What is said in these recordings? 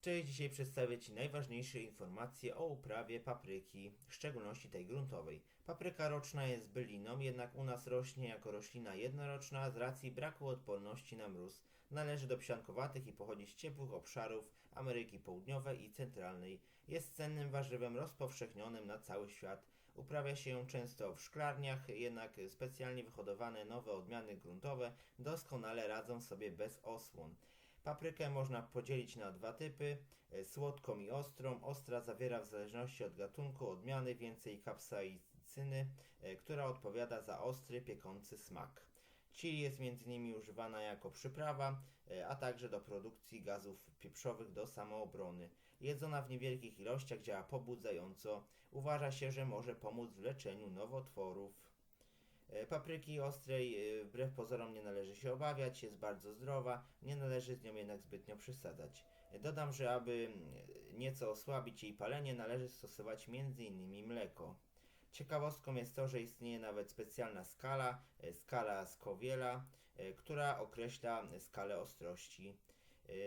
Cześć, dzisiaj przedstawię Ci najważniejsze informacje o uprawie papryki, w szczególności tej gruntowej. Papryka roczna jest byliną, jednak u nas rośnie jako roślina jednoroczna z racji braku odporności na mróz. Należy do psiankowatych i pochodzi z ciepłych obszarów Ameryki Południowej i Centralnej. Jest cennym warzywem rozpowszechnionym na cały świat. Uprawia się ją często w szklarniach, jednak specjalnie wyhodowane nowe odmiany gruntowe doskonale radzą sobie bez osłon. Paprykę można podzielić na dwa typy, słodką i ostrą. Ostra zawiera w zależności od gatunku odmiany więcej kapsaicyny, która odpowiada za ostry, piekący smak. Chili jest m.in. używana jako przyprawa, a także do produkcji gazów pieprzowych do samoobrony. Jedzona w niewielkich ilościach działa pobudzająco. Uważa się, że może pomóc w leczeniu nowotworów. Papryki ostrej wbrew pozorom nie należy się obawiać, jest bardzo zdrowa, nie należy z nią jednak zbytnio przesadzać. Dodam, że aby nieco osłabić jej palenie, należy stosować m.in. mleko. Ciekawostką jest to, że istnieje nawet specjalna skala Scoviela, która określa skalę ostrości.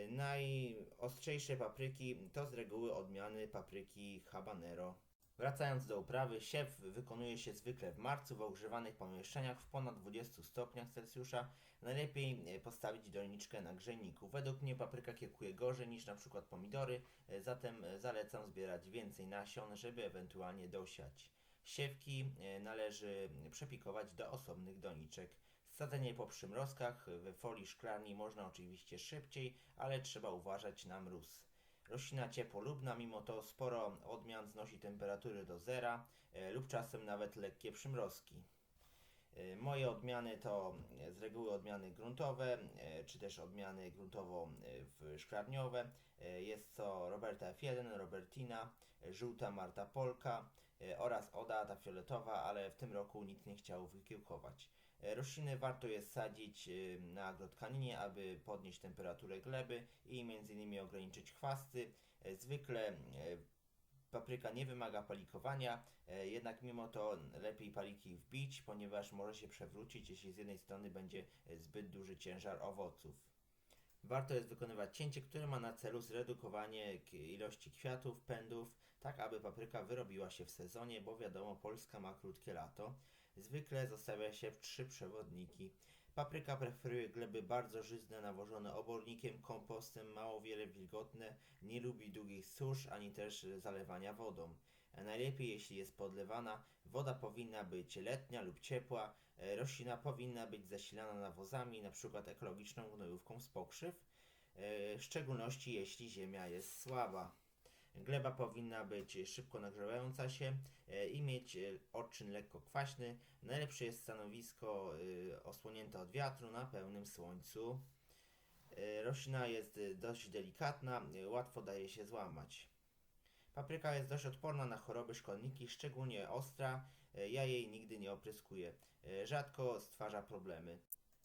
Najostrzejsze papryki to z reguły odmiany papryki habanero. Wracając do uprawy, siew wykonuje się zwykle w marcu w ogrzewanych pomieszczeniach w ponad 20 stopniach Celsjusza. Najlepiej postawić doniczkę na grzejniku. Według mnie papryka kiełkuje gorzej niż np. pomidory, zatem zalecam zbierać więcej nasion, żeby ewentualnie dosiać. Siewki należy przepikować do osobnych doniczek. Sadzenie po przymrozkach we folii szklarni można oczywiście szybciej, ale trzeba uważać na mróz. Roślina ciepłolubna, mimo to sporo odmian znosi temperatury do zera lub czasem nawet lekkie przymrozki. Moje odmiany to z reguły odmiany gruntowe, czy też odmiany gruntowo-szklarniowe. Jest to Roberta F1, Robertina, żółta Marta Polka oraz Oda, ta fioletowa, ale w tym roku nikt nie chciał wykiełkować. Rośliny warto jest sadzić na agrotkaninie, aby podnieść temperaturę gleby i m.in. ograniczyć chwasty. Zwykle papryka nie wymaga palikowania, jednak mimo to lepiej paliki wbić, ponieważ może się przewrócić, jeśli z jednej strony będzie zbyt duży ciężar owoców. Warto jest wykonywać cięcie, które ma na celu zredukowanie ilości kwiatów, pędów, tak aby papryka wyrobiła się w sezonie, bo wiadomo, Polska ma krótkie lato. Zwykle zostawia się w 3 przewodniki. Papryka preferuje gleby bardzo żyzne, nawożone obornikiem, kompostem, mało wiele wilgotne, nie lubi długich susz, ani też zalewania wodą. Najlepiej jeśli jest podlewana, woda powinna być letnia lub ciepła, roślina powinna być zasilana nawozami, np. ekologiczną gnojówką z pokrzyw, w szczególności jeśli ziemia jest słaba. Gleba powinna być szybko nagrzewająca się i mieć odczyn lekko kwaśny. Najlepsze jest stanowisko osłonięte od wiatru na pełnym słońcu. Roślina jest dość delikatna, łatwo daje się złamać. Papryka jest dość odporna na choroby szkodniki, szczególnie ostra. Ja jej nigdy nie opryskuję. Rzadko stwarza problemy.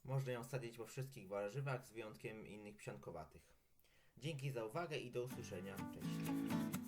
Można ją sadzić po wszystkich warzywach z wyjątkiem innych psiankowatych. Dzięki za uwagę i do usłyszenia. Cześć.